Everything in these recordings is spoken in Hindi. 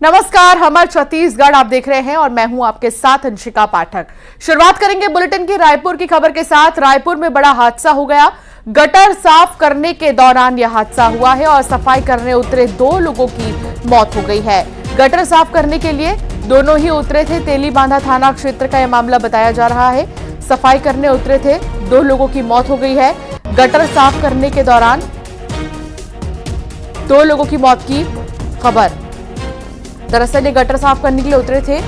नमस्कार, हमार छत्तीसगढ़ आप देख रहे हैं और मैं हूं आपके साथ अंशिका पाठक। शुरुआत करेंगे बुलेटिन की रायपुर की खबर के साथ। रायपुर में बड़ा हादसा हो गया। गटर साफ करने के दौरान यह हादसा हुआ है और सफाई करने उतरे 2 लोगों की मौत हो गई है। गटर साफ करने के लिए दोनों ही उतरे थे। तेलीबांधा थाना क्षेत्र का यह मामला बताया जा रहा है। सफाई करने उतरे थे, 2 लोगों की मौत हो गई है। गटर साफ करने के दौरान 2 लोगों की मौत की खबर। दरअसल ये गटर साफ करने के लिए उतरे थे,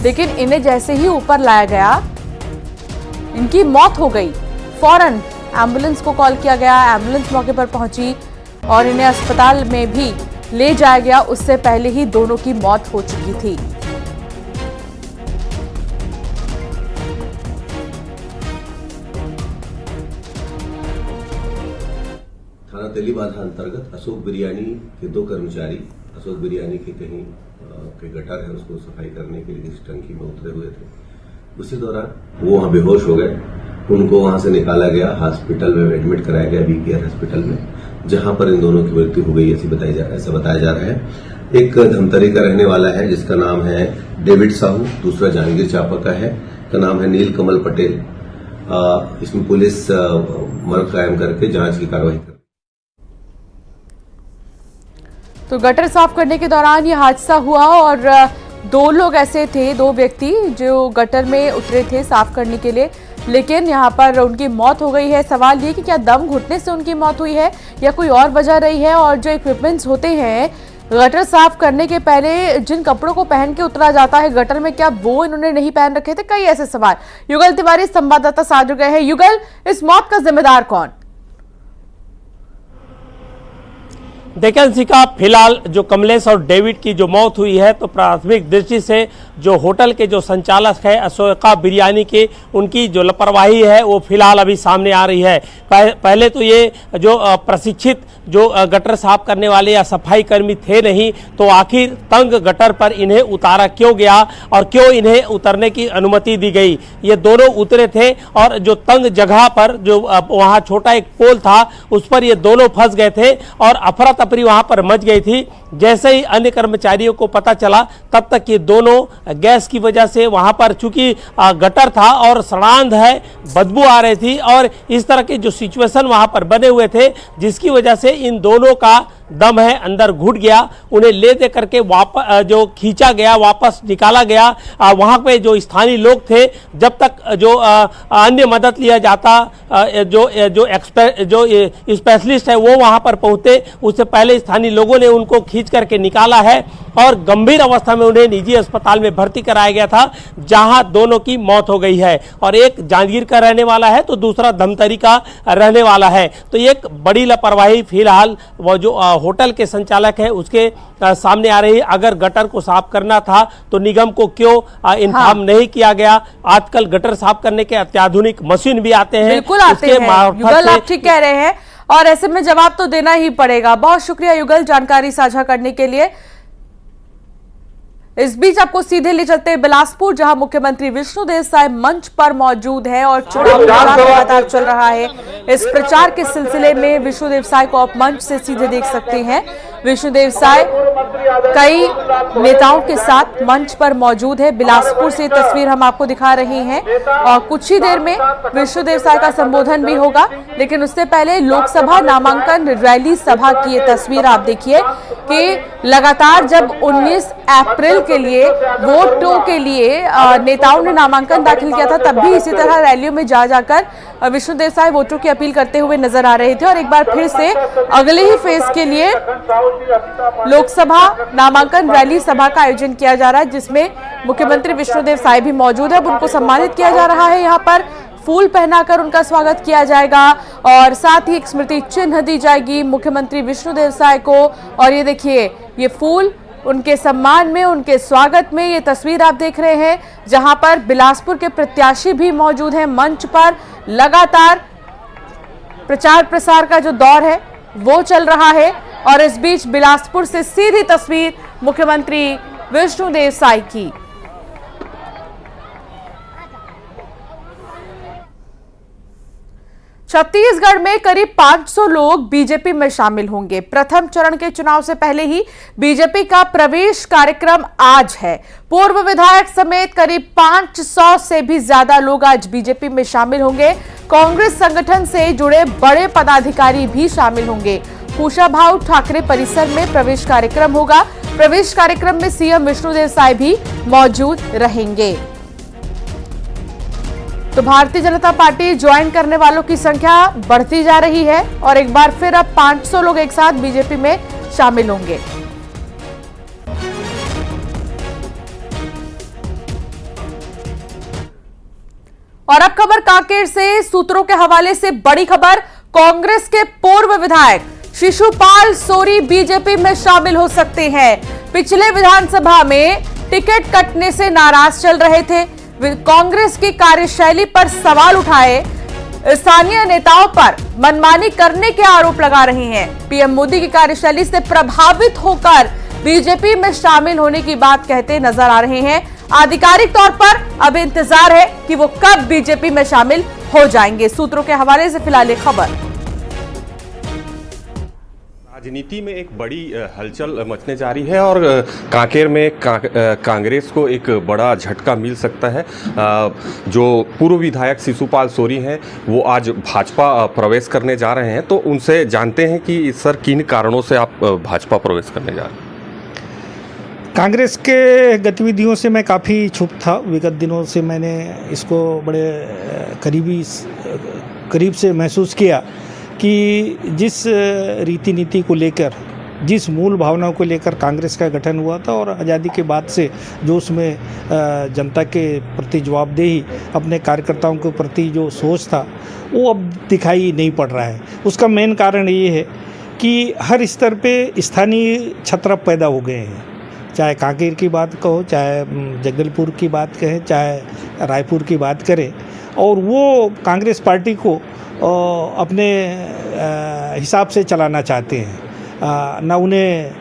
लेकिन इन्हें जैसे ही ऊपर लाया गया इनकी मौत हो गई। फौरन एम्बुलेंस को कॉल किया गया, एम्बुलेंस मौके पर पहुंची और इन्हें अस्पताल में भी ले जाया गया। उससे पहले ही दोनों की मौत हो चुकी थी। थाना तेलीबांधा अंतर्गत अशोक बिरयानी के 2 कर्मचारी अशोक बिरयानी के कहीं के गटर है उसको सफाई करने के लिए इस टंकी में उतरे हुए थे। उसी दौरान वो वहां बेहोश हो गए। उनको वहां से निकाला गया, हॉस्पिटल में एडमिट कराया गया, बीकेआर हॉस्पिटल में, जहां पर इन दोनों की मृत्यु हो गई ऐसा बताया जा रहा है। एक धमतरी का रहने वाला है जिसका नाम है डेविड साहू, दूसरा जांजगीर चांपा का है, का नाम है नील कमल पटेल। इसमें पुलिस मर्ग कायम करके जांच की कार्रवाई कर। तो गटर साफ करने के दौरान ये हादसा हुआ और 2 लोग ऐसे थे, 2 व्यक्ति जो गटर में उतरे थे साफ करने के लिए, लेकिन यहाँ पर उनकी मौत हो गई है। सवाल ये कि क्या दम घुटने से उनकी मौत हुई है या कोई और वजह रही है। और जो इक्विपमेंट्स होते हैं गटर साफ करने के पहले, जिन कपड़ों को पहन के उतरा जाता है गटर में, क्या वो इन्होंने नहीं पहन रखे थे? कई ऐसे सवाल। युगल तिवारी संवाददाता साथ जुड़ गए हैं। युगल, इस मौत का जिम्मेदार कौन? देखिए अंशिका, फिलहाल जो कमलेश और डेविड की जो मौत हुई है, तो प्राथमिक दृष्टि से जो होटल के जो संचालक है अशोका बिरयानी के, उनकी जो लापरवाही है वो फिलहाल अभी सामने आ रही है। पहले तो ये जो प्रशिक्षित जो गटर साफ करने वाले या सफाई कर्मी थे नहीं, तो आखिर तंग गटर पर इन्हें उतारा क्यों गया और क्यों इन्हें उतरने की अनुमति दी गई? ये दोनों उतरे थे और जो तंग जगह पर जो वहाँ छोटा एक पोल था उस पर ये दोनों फंस गए थे और अफरा तफरी वहां पर मच गई थी। जैसे ही अन्य कर्मचारियों को पता चला, तब तक ये दोनों गैस की वजह से वहां पर, चूंकि गटर था और सड़ांध है, बदबू आ रही थी और इस तरह के जो सिचुएशन वहां पर बने हुए थे, जिसकी वजह से इन दोनों का दम है अंदर घुट गया। उन्हें ले दे करके वापस जो खींचा गया, वापस निकाला गया। वहां पे जो स्थानीय लोग थे, जब तक जो अन्य मदद लिया जाता, जो स्पेशलिस्ट है वो वहां पर पहुंचे, उससे पहले स्थानीय लोगों ने उनको खींच करके निकाला है और गंभीर अवस्था में उन्हें निजी अस्पताल में भर्ती कराया गया था, जहां दोनों की मौत हो गई है। और एक जांजगीर का रहने वाला है तो दूसरा धमतरी का रहने वाला है। तो एक बड़ी लापरवाही फिलहाल वो जो होटल के संचालक है उसके सामने आ रही है। अगर गटर को साफ करना था तो निगम को क्यों इन्फॉर्म नहीं किया गया? आजकल गटर साफ करने के अत्याधुनिक मशीन भी आते हैं। बिल्कुल आते हैं युगल, आप ठीक कह रहे हैं और ऐसे में जवाब तो देना ही पड़ेगा। बहुत शुक्रिया युगल जानकारी साझा करने के लिए। इस बीच आपको सीधे ले चलते हैं बिलासपुर, जहां मुख्यमंत्री विष्णुदेव साय मंच पर मौजूद है और चुनाव प्रचार लगातार चल रहा है। इस प्रचार के सिलसिले में विष्णुदेव साय को आप मंच से सीधे देख सकते हैं। विष्णुदेव साय कई नेताओं के साथ मंच पर मौजूद है। बिलासपुर से तस्वीर हम आपको दिखा रहे हैं और कुछ ही देर में विष्णुदेव साय का संबोधन भी होगा, लेकिन उससे पहले लोकसभा नामांकन रैली सभा की ये तस्वीर आप देखिए कि लगातार जब 19 अप्रैल के लिए वोटों के लिए नेताओं ने नामांकन दाखिल किया था, तब भी इसी तरह रैलियों में जाकर विष्णुदेव साय वोटरों की अपील करते हुए नजर आ रहे थे। और एक बार फिर से अगले ही फेज के लिए लोकसभा नामांकन रैली सभा का आयोजन किया जा रहा है, जिसमें मुख्यमंत्री विष्णुदेव साय भी मौजूद है। अब उनको सम्मानित किया जा रहा है, यहाँ पर फूल पहनाकर उनका स्वागत किया जाएगा और साथ ही एक स्मृति चिन्ह दी जाएगी मुख्यमंत्री विष्णुदेव साय को। और ये देखिए, ये फूल उनके सम्मान में, उनके स्वागत में, ये तस्वीर आप देख रहे हैं, जहां पर बिलासपुर के प्रत्याशी भी मौजूद हैं मंच पर। लगातार प्रचार प्रसार का जो दौर है वो चल रहा है और इस बीच बिलासपुर से सीधी तस्वीर मुख्यमंत्री विष्णुदेव साय की। छत्तीसगढ़ में करीब 500 लोग बीजेपी में शामिल होंगे। प्रथम चरण के चुनाव से पहले ही बीजेपी का प्रवेश कार्यक्रम आज है। पूर्व विधायक समेत करीब 500 से भी ज्यादा लोग आज बीजेपी में शामिल होंगे। कांग्रेस संगठन से जुड़े बड़े पदाधिकारी भी शामिल होंगे। कुशाभाऊ ठाकरे परिसर में प्रवेश कार्यक्रम होगा। प्रवेश कार्यक्रम में सीएम विष्णुदेव साय भी मौजूद रहेंगे। तो भारतीय जनता पार्टी ज्वाइन करने वालों की संख्या बढ़ती जा रही है और एक बार फिर अब 500 लोग एक साथ बीजेपी में शामिल होंगे। और अब खबर कांकेर से, सूत्रों के हवाले से बड़ी खबर। कांग्रेस के पूर्व विधायक शिशुपाल सोरी बीजेपी में शामिल हो सकते हैं। पिछले विधानसभा में टिकट कटने से नाराज चल रहे थे। कांग्रेस की कार्यशैली पर सवाल उठाए, स्थानीय नेताओं पर मनमानी करने के आरोप लगा रहे हैं। पीएम मोदी की कार्यशैली से प्रभावित होकर बीजेपी में शामिल होने की बात कहते नजर आ रहे हैं। आधिकारिक तौर पर अब इंतजार है कि वो कब बीजेपी में शामिल हो जाएंगे। सूत्रों के हवाले से फिलहाल ये खबर। राजनीति में एक बड़ी हलचल मचने जा रही है और कांकेर में कांग्रेस को एक बड़ा झटका मिल सकता है। जो पूर्व विधायक शिशुपाल सोरी हैं वो आज भाजपा प्रवेश करने जा रहे हैं, तो उनसे जानते हैं कि सर किन कारणों से आप भाजपा प्रवेश करने जा रहे हैं। कांग्रेस के गतिविधियों से मैं काफ़ी चुप था। विगत दिनों से मैंने इसको बड़े करीब से महसूस किया कि जिस रीति नीति को लेकर, जिस मूल भावनाओं को लेकर कांग्रेस का गठन हुआ था और आज़ादी के बाद से जो उसमें जनता के प्रति जवाबदेही, अपने कार्यकर्ताओं के प्रति जो सोच था, वो अब दिखाई नहीं पड़ रहा है। उसका मेन कारण ये है कि हर स्तर पे स्थानीय छत्र पैदा हो गए हैं। चाहे कांकेर की बात कहो, चाहे जगदलपुर की बात कहें, चाहे रायपुर की बात करें, और वो कांग्रेस पार्टी को अपने हिसाब से चलाना चाहते हैं। ना उन्हें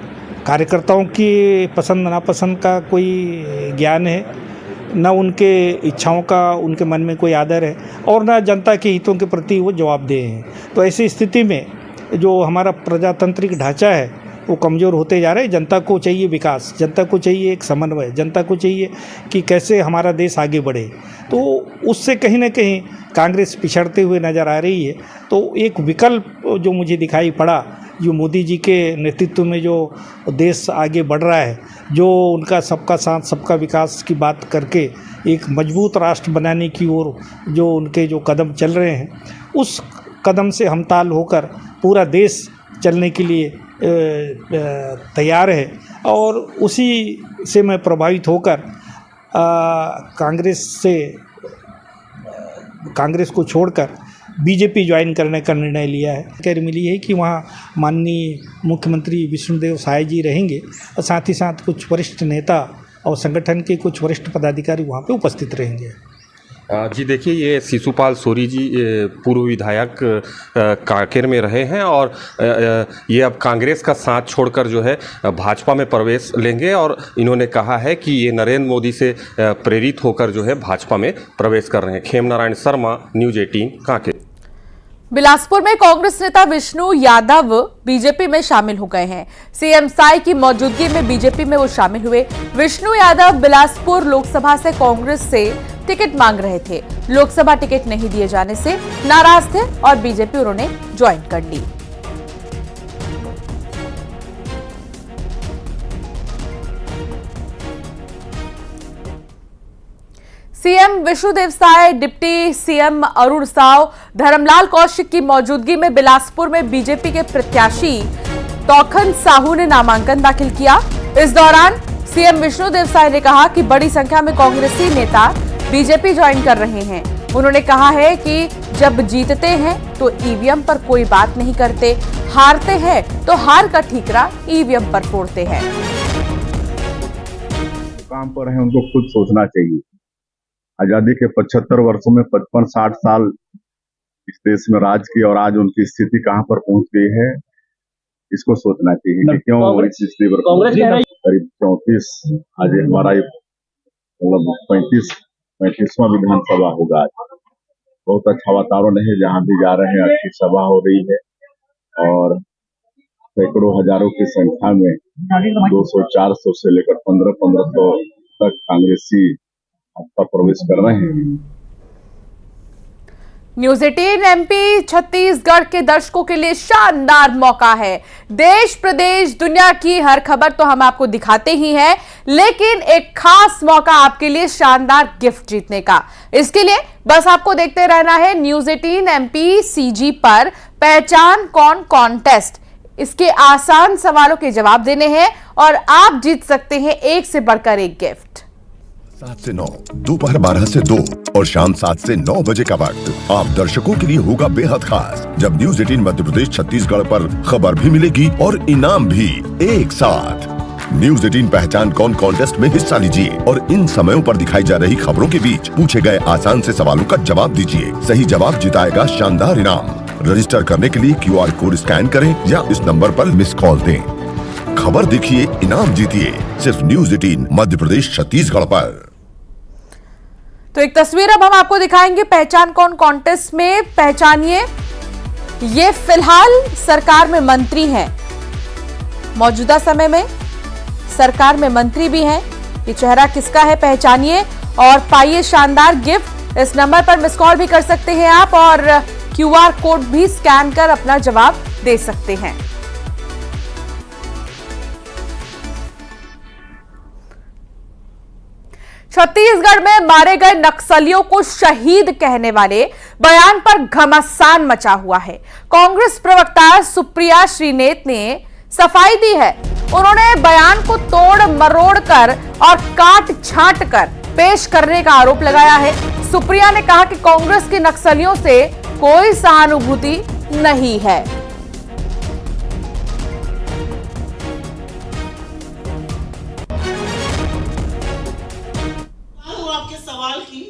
कार्यकर्ताओं की पसंद नापसंद का कोई ज्ञान है, ना उनके इच्छाओं का उनके मन में कोई आदर है, और ना जनता के हितों के प्रति वो जवाबदेह हैं। तो ऐसी स्थिति में जो हमारा प्रजातांत्रिक ढांचा है वो कमज़ोर होते जा रहे हैं। जनता को चाहिए विकास, जनता को चाहिए एक समन्वय, जनता को चाहिए कि कैसे हमारा देश आगे बढ़े। तो उससे कहीं ना कहीं कांग्रेस पिछड़ते हुए नज़र आ रही है। तो एक विकल्प जो मुझे दिखाई पड़ा, जो मोदी जी के नेतृत्व में जो देश आगे बढ़ रहा है, जो उनका सबका साथ सबका विकास की बात करके एक मजबूत राष्ट्र बनाने की ओर जो उनके जो कदम चल रहे हैं, उस कदम से हमताल होकर पूरा देश चलने के लिए तैयार है। और उसी से मैं प्रभावित होकर कांग्रेस को छोड़कर बीजेपी ज्वाइन करने का निर्णय लिया है। जानकारी मिली है कि वहाँ माननीय मुख्यमंत्री विष्णुदेव साय जी रहेंगे और साथ ही साथ कुछ वरिष्ठ नेता और संगठन के कुछ वरिष्ठ पदाधिकारी वहाँ पे उपस्थित रहेंगे। जी देखिए, ये शिशुपाल सोरी जी पूर्व विधायक कांकेर में रहे हैं और ये अब कांग्रेस का साथ छोड़कर जो है भाजपा में प्रवेश लेंगे, और इन्होंने कहा है कि ये नरेंद्र मोदी से प्रेरित होकर जो है भाजपा में प्रवेश कर रहे हैं। खेमनारायण शर्मा, न्यूज़ 18 कांकेर। बिलासपुर में कांग्रेस नेता विष्णु यादव बीजेपी में शामिल हो गए हैं। सीएम साय की मौजूदगी में बीजेपी में वो शामिल हुए। विष्णु यादव बिलासपुर लोकसभा से कांग्रेस से टिकट मांग रहे थे। लोकसभा टिकट नहीं दिए जाने से नाराज थे और बीजेपी उन्होंने ज्वाइन कर ली। CM Vishnudeo Sai, deputy CM Arun Sao, Dharamlal Kaushik की मौजूदगी में बिलासपुर में बीजेपी के प्रत्याशी तौखन साहू ने नामांकन दाखिल किया। इस दौरान सीएम विष्णुदेव साय ने कहा कि बड़ी संख्या में कांग्रेसी नेता बीजेपी ज्वाइन कर रहे हैं। उन्होंने कहा है कि जब जीतते हैं तो ईवीएम पर कोई बात नहीं करते, हारते हैं तो हार का ठीकरा ईवीएम पर फोड़ते हैं। काम पर है उनको खुद सोचना चाहिए। आजादी के 75 वर्षों में 55-60 साल इस देश में राज की और आज उनकी स्थिति कहां पर पहुंच गई है, इसको सोचना चाहिए कि क्यों इस स्थिति पर करीब 34 आज हमारा मतलब 35वां विधानसभा होगा। बहुत अच्छा वातावरण है, जहाँ भी जा रहे हैं अच्छी सभा हो रही है और सैकड़ों हजारों की संख्या में 200-400 से लेकर 1500 तक कांग्रेसी आपका प्रवेश कर रहे हैं। न्यूज 18 एमपी छत्तीसगढ़ के दर्शकों के लिए शानदार मौका है। देश प्रदेश दुनिया की हर खबर तो हम आपको दिखाते ही हैं, लेकिन एक खास मौका आपके लिए शानदार गिफ्ट जीतने का। इसके लिए बस आपको देखते रहना है न्यूज 18 एमपी सीजी पर पहचान कौन कॉन्टेस्ट। इसके आसान सवालों के जवाब देने हैं और आप जीत सकते हैं एक से बढ़कर एक गिफ्ट। 7 से 9, दोपहर 12 से 2 और शाम 7 से 9 बजे का वक्त आप दर्शकों के लिए होगा बेहद खास, जब न्यूज 18 मध्य प्रदेश छत्तीसगढ़ पर खबर भी मिलेगी और इनाम भी एक साथ। न्यूज 18 पहचान कौन कॉन्टेस्ट में हिस्सा लीजिए और इन समयों पर दिखाई जा रही खबरों के बीच पूछे गए आसान से सवालों का जवाब दीजिए। सही जवाब जिताएगा शानदार इनाम। रजिस्टर करने के लिए QR कोड स्कैन करें या इस नंबर पर मिस कॉल दें। खबर देखिए, इनाम जीतिए, सिर्फ न्यूज 18 मध्य प्रदेश छत्तीसगढ़ पर। तो एक तस्वीर अब हम आपको दिखाएंगे पहचान कौन कॉन्टेस्ट में। पहचानिए, ये फिलहाल सरकार में मंत्री हैं, मौजूदा समय में सरकार में मंत्री भी हैं। ये चेहरा किसका है, पहचानिए और पाइए शानदार गिफ्ट। इस नंबर पर मिस कॉल भी कर सकते हैं आप और QR कोड भी स्कैन कर अपना जवाब दे सकते हैं। छत्तीसगढ़ में मारे गए नक्सलियों को शहीद कहने वाले बयान पर घमासान मचा हुआ है। कांग्रेस प्रवक्ता सुप्रिया श्रीनेत ने सफाई दी है। उन्होंने बयान को तोड़ मरोड़ कर और काट छांट कर पेश करने का आरोप लगाया है। सुप्रिया ने कहा कि कांग्रेस के नक्सलियों से कोई सहानुभूति नहीं है। आपके सवाल की,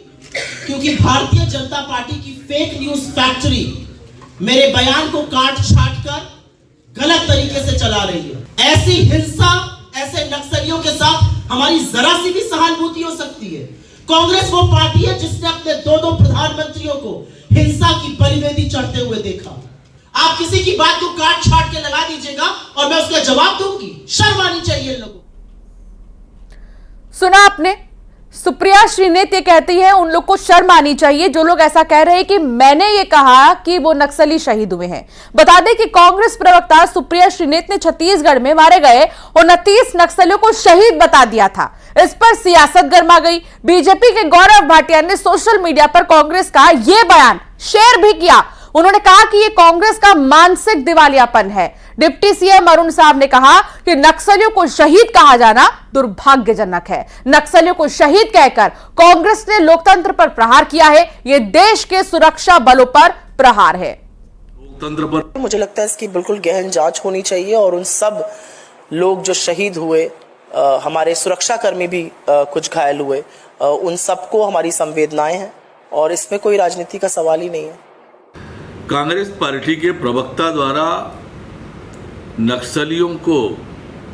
क्योंकि भारतीय जनता पार्टी की फेक न्यूज फैक्ट्री मेरे बयान को काट छाट कर गलत तरीके से चला रही है। ऐसी हिंसा, ऐसे नक्सलियों के साथ हमारी जरा सी भी सहानुभूति हो सकती है। कांग्रेस वो पार्टी है जिसने अपने दो प्रधानमंत्रियों को हिंसा की बलिवेदी चढ़ते हुए देखा। आप किसी की बात को काट छाट के लगा दीजिएगा और मैं उसका जवाब दूंगी। शर्म आनी चाहिए इन लोगों। सुना आपने, सुप्रिया श्रीनेत ये कहती है उन लोग को शर्म आनी चाहिए जो लोग ऐसा कह रहे हैं कि मैंने ये कहा कि वो नक्सली शहीद हुए हैं। बता दें कि कांग्रेस प्रवक्ता सुप्रिया श्रीनेत ने छत्तीसगढ़ में मारे गए 29 नक्सलियों को शहीद बता दिया था। इस पर सियासत गर्मा गई। बीजेपी के गौरव भाटिया ने सोशल मीडिया पर कांग्रेस का यह बयान शेयर भी किया। उन्होंने कहा कि यह कांग्रेस का मानसिक दिवालियापन है। डिप्टी सीएम अरुण साहब ने कहा कि नक्सलियों को शहीद कहा जाना दुर्भाग्यजनक है। नक्सलियों को शहीद कहकर कांग्रेस ने लोकतंत्र पर प्रहार किया है। यह देश के सुरक्षा बलों पर प्रहार है। लोकतंत्र पर मुझे लगता है इसकी बिल्कुल गहन जांच होनी चाहिए और उन सब लोग जो शहीद हुए, हमारे सुरक्षाकर्मी भी कुछ घायल हुए, उन सबको हमारी संवेदनाएं हैं और इसमें कोई राजनीति का सवाल ही नहीं है। कांग्रेस पार्टी के प्रवक्ता द्वारा नक्सलियों को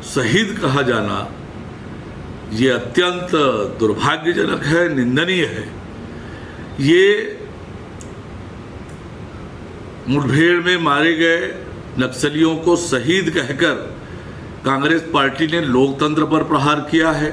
शहीद कहा जाना ये अत्यंत दुर्भाग्यजनक है, निंदनीय है। ये मुठभेड़ में मारे गए नक्सलियों को शहीद कहकर कांग्रेस पार्टी ने लोकतंत्र पर प्रहार किया है।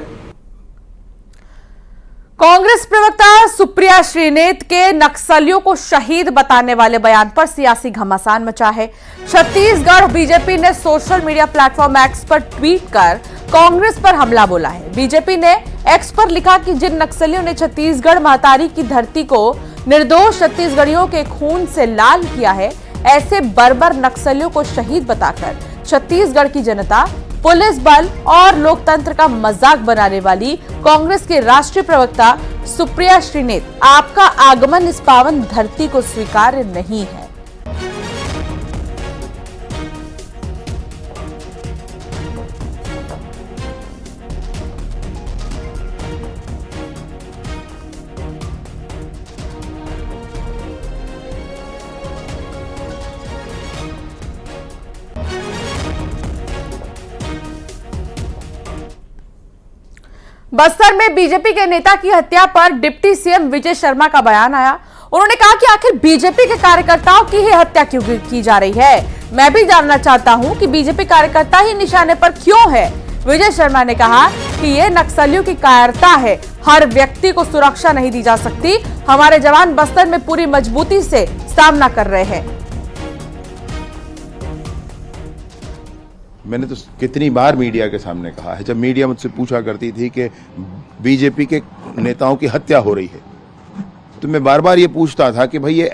कांग्रेस प्रवक्ता सुप्रिया श्रीनेत के नक्सलियों को शहीद बताने वाले बयान पर सियासी घमासान मचा है। छत्तीसगढ़ बीजेपी ने सोशल मीडिया प्लेटफॉर्म एक्स पर ट्वीट कर कांग्रेस पर हमला बोला है। बीजेपी ने एक्स पर लिखा कि जिन नक्सलियों ने छत्तीसगढ़ महतारी की धरती को निर्दोष छत्तीसगढ़ियों के खून से लाल किया है, ऐसे बर्बर नक्सलियों को शहीद बताकर छत्तीसगढ़ की जनता, पुलिस बल और लोकतंत्र का मजाक बनाने वाली कांग्रेस के राष्ट्रीय प्रवक्ता सुप्रिया श्रीनेत, आपका आगमन इस पावन धरती को स्वीकार्य नहीं है। बस्तर में बीजेपी के नेता की हत्या पर डिप्टी सीएम विजय शर्मा का बयान आया। उन्होंने कहा कि आखिर बीजेपी के कार्यकर्ताओं की ही हत्या क्यों की जा रही है। मैं भी जानना चाहता हूं कि बीजेपी कार्यकर्ता ही निशाने पर क्यों है। विजय शर्मा ने कहा कि ये नक्सलियों की कायरता है, हर व्यक्ति को सुरक्षा नहीं दी जा सकती। हमारे जवान बस्तर में पूरी मजबूती से सामना कर रहे हैं। मैंने तो कितनी बार मीडिया के सामने कहा है, जब मीडिया मुझसे पूछा करती थी कि बीजेपी के नेताओं की हत्या हो रही है, तो मैं बार बार ये पूछता था कि भाई ये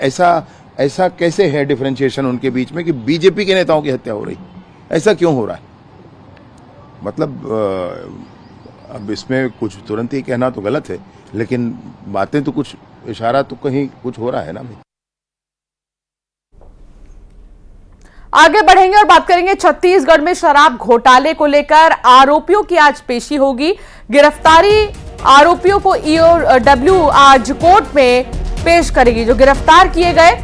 ऐसा कैसे है डिफरेंशिएशन उनके बीच में कि बीजेपी के नेताओं की हत्या हो रही, ऐसा क्यों हो रहा है। मतलब अब इसमें कुछ तुरंत ही कहना तो गलत है, लेकिन बातें तो कुछ इशारा तो कहीं कुछ हो रहा है ना। आगे बढ़ेंगे और बात करेंगे छत्तीसगढ़ में शराब घोटाले को लेकर। आरोपियों की आज पेशी होगी। गिरफ्तारी आरोपियों को ईओडब्ल्यू आज कोर्ट में पेश करेगी। जो गिरफ्तार किए गए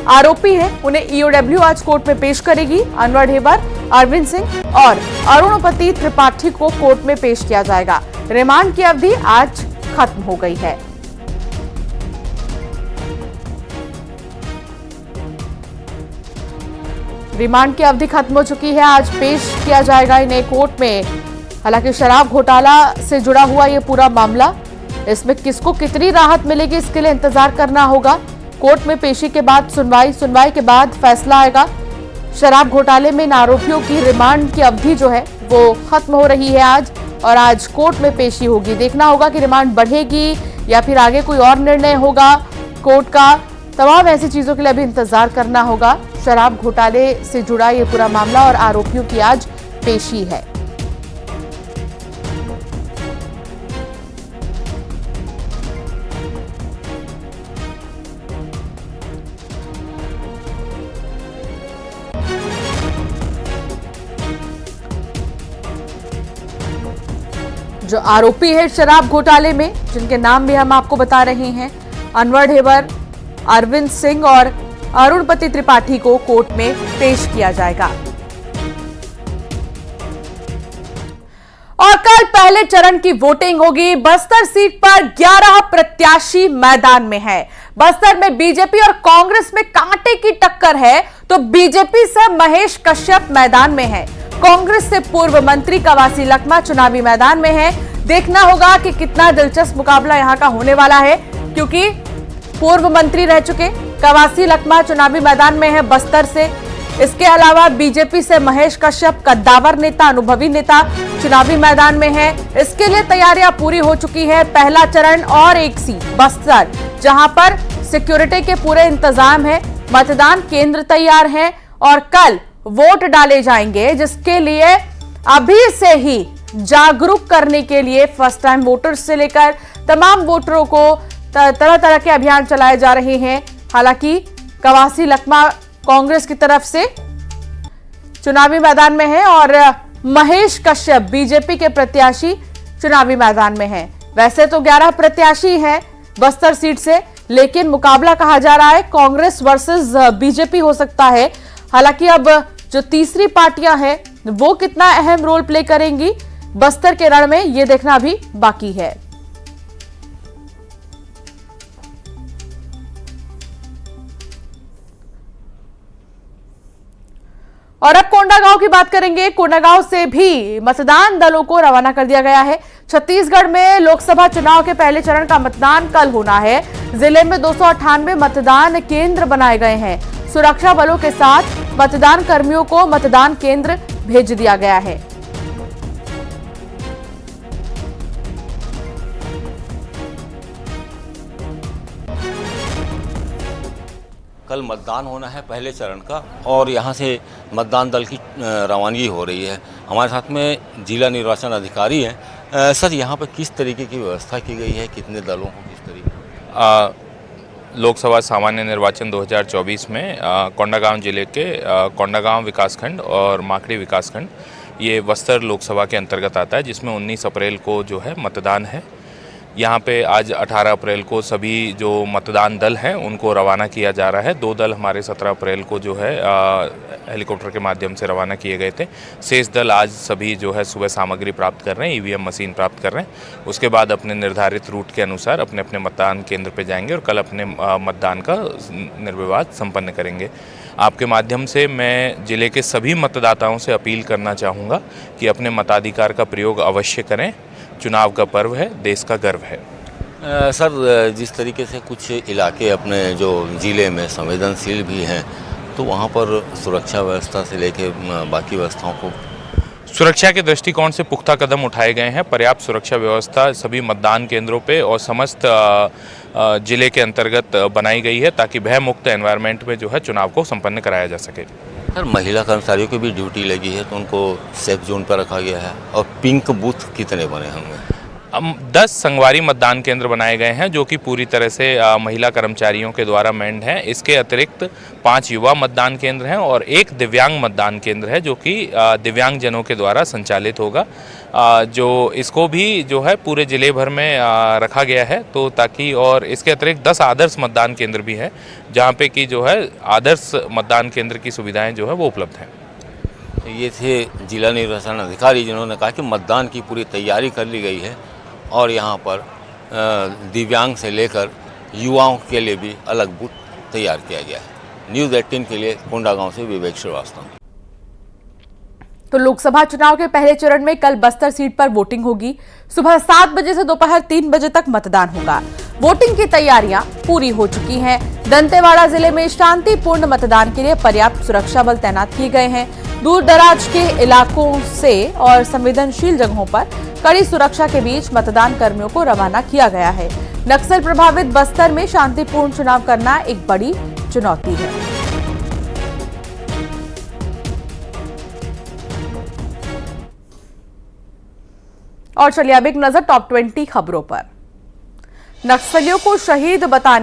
आरोपी हैं उन्हें ईओडब्ल्यू आज कोर्ट में पेश करेगी। अनवर ढेबर, अरविंद सिंह और अरुणपति त्रिपाठी को कोर्ट में पेश किया जाएगा। रिमांड की अवधि आज खत्म हो गई है। रिमांड की अवधि खत्म हो चुकी है, आज पेश किया जाएगा इन्हें कोर्ट में। हालांकि शराब घोटाला से जुड़ा हुआ ये पूरा मामला, इसमें किसको कितनी राहत मिलेगी इसके लिए इंतजार करना होगा। कोर्ट में पेशी के बाद सुनवाई के बाद फैसला आएगा। शराब घोटाले में इन आरोपियों की रिमांड की अवधि जो है वो खत्म हो रही है आज, और आज कोर्ट में पेशी होगी। देखना होगा कि रिमांड बढ़ेगी या फिर आगे कोई और निर्णय होगा कोर्ट का। तमाम ऐसी चीजों के लिए अभी इंतजार करना होगा। शराब घोटाले से जुड़ा ये पूरा मामला और आरोपियों की आज पेशी है। जो आरोपी है शराब घोटाले में, जिनके नाम भी हम आपको बता रहे हैं, अनवर ढेबर, अरविंद सिंह और अरुणपति त्रिपाठी को कोर्ट में पेश किया जाएगा। और कल पहले चरण की वोटिंग होगी। बस्तर सीट पर 11 प्रत्याशी मैदान में है। बस्तर में बीजेपी और कांग्रेस में कांटे की टक्कर है, तो बीजेपी से महेश कश्यप मैदान में है। कांग्रेस से पूर्व मंत्री कवासी लखमा चुनावी मैदान में है। देखना होगा कि कितना दिलचस्प मुकाबला यहां का होने वाला है, क्योंकि पूर्व मंत्री रह चुके कवासी लखमा चुनावी मैदान में है बस्तर से। इसके अलावा बीजेपी से महेश कश्यप, कद्दावर नेता, अनुभवी नेता चुनावी मैदान में है। इसके लिए तैयारियां पूरी हो चुकी है। पहला चरण और एक सीट बस्तर, जहां पर सिक्योरिटी के पूरे इंतजाम है, मतदान केंद्र तैयार है और कल वोट डाले जाएंगे, जिसके लिए अभी से ही जागरूक करने के लिए फर्स्ट टाइम वोटर्स से लेकर तमाम वोटरों को तरह तरह के अभियान चलाए जा रहे हैं। हालांकि कवासी लखमा कांग्रेस की तरफ से चुनावी मैदान में है और महेश कश्यप बीजेपी के प्रत्याशी चुनावी मैदान में है। वैसे तो 11 प्रत्याशी हैं बस्तर सीट से, लेकिन मुकाबला कहा जा रहा है कांग्रेस वर्सेस बीजेपी हो सकता है। हालांकि अब जो तीसरी पार्टियां हैं वो कितना अहम रोल प्ले करेंगी बस्तर के रण में, ये देखना भी बाकी है। और अब कोंडागांव की बात करेंगे। कोंडागांव से भी मतदान दलों को रवाना कर दिया गया है। छत्तीसगढ़ में लोकसभा चुनाव के पहले चरण का मतदान कल होना है। जिले में 298 मतदान केंद्र बनाए गए हैं। सुरक्षा बलों के साथ मतदान कर्मियों को मतदान केंद्र भेज दिया गया है। कल मतदान होना है पहले चरण का, और यहाँ से मतदान दल की रवानगी हो रही है। हमारे साथ में जिला निर्वाचन अधिकारी हैं। सर, यहाँ पर किस तरीके की व्यवस्था की गई है, कितने दलों को किस तरीके? लोकसभा सामान्य निर्वाचन 2024 में कोंडागांव जिले के कोंडागांव विकासखंड और माकड़ी विकासखंड ये बस्तर लोकसभा के अंतर्गत आता है, जिसमें 19 अप्रैल को जो है मतदान है। यहाँ पे आज 18 अप्रैल को सभी जो मतदान दल हैं उनको रवाना किया जा रहा है। 2 दल हमारे 17 अप्रैल को जो है हेलीकॉप्टर के माध्यम से रवाना किए गए थे। शेष दल आज सभी जो है सुबह सामग्री प्राप्त कर रहे हैं, ईवीएम मशीन प्राप्त कर रहे हैं। उसके बाद अपने निर्धारित रूट के अनुसार अपने अपने मतदान केंद्र पे जाएंगे और कल अपने मतदान का निर्विवाद संपन्न करेंगे। आपके माध्यम से मैं जिले के सभी मतदाताओं से अपील करना चाहूँगा कि अपने मताधिकार का प्रयोग अवश्य करें। चुनाव का पर्व है, देश का गर्व है। सर, जिस तरीके से कुछ इलाके अपने जो ज़िले में संवेदनशील भी हैं, तो वहाँ पर सुरक्षा व्यवस्था से लेके बाकी व्यवस्थाओं को सुरक्षा के दृष्टिकोण से पुख्ता कदम उठाए गए हैं। पर्याप्त सुरक्षा व्यवस्था सभी मतदान केंद्रों पे और समस्त जिले के अंतर्गत बनाई गई है ताकि भय मुक्त एनवायरनमेंट में जो है चुनाव को संपन्न कराया जा सके। सर, महिला कर्मचारियों की भी ड्यूटी लगी है, तो उनको सेफ जोन पर रखा गया है। और पिंक बूथ कितने बने होंगे? 10 संगवारी मतदान केंद्र बनाए गए हैं जो कि पूरी तरह से महिला कर्मचारियों के द्वारा मैंड हैं। इसके अतिरिक्त 5 युवा मतदान केंद्र हैं और 1 दिव्यांग मतदान केंद्र है जो कि दिव्यांगजनों के द्वारा संचालित होगा। जो इसको भी जो है पूरे जिले भर में रखा गया है, तो ताकि और इसके अतिरिक्त 10 आदर्श मतदान केंद्र भी हैं जहाँ पे कि जो है आदर्श मतदान केंद्र की सुविधाएँ जो है वो उपलब्ध हैं। ये थे जिला निर्वाचन अधिकारी जिन्होंने कहा कि मतदान की पूरी तैयारी कर ली गई है और यहाँ पर दिव्यांग से लेकर युवाओं के लिए भी अलग बूथ तैयार किया गया है। न्यूज़ 18 के लिए कोंडागांव से विवेक श्रीवास्तव। तो लोकसभा चुनाव के पहले चरण में कल बस्तर सीट पर वोटिंग होगी। सुबह 7 बजे से दोपहर 3 बजे तक मतदान होगा। वोटिंग की तैयारियां पूरी हो चुकी हैं। दंतेवाड़ा जिले में शांतिपूर्ण मतदान के लिए पर्याप्त सुरक्षा बल तैनात किए गए हैं। दूर दराज के इलाकों से और संवेदनशील जगहों पर कड़ी सुरक्षा के बीच मतदान कर्मियों को रवाना किया गया है। नक्सल प्रभावित बस्तर में शांतिपूर्ण चुनाव करना एक बड़ी चुनौती है। और चलिए अब एक नजर टॉप 20 खबरों पर। नक्सलियों को शहीद बताने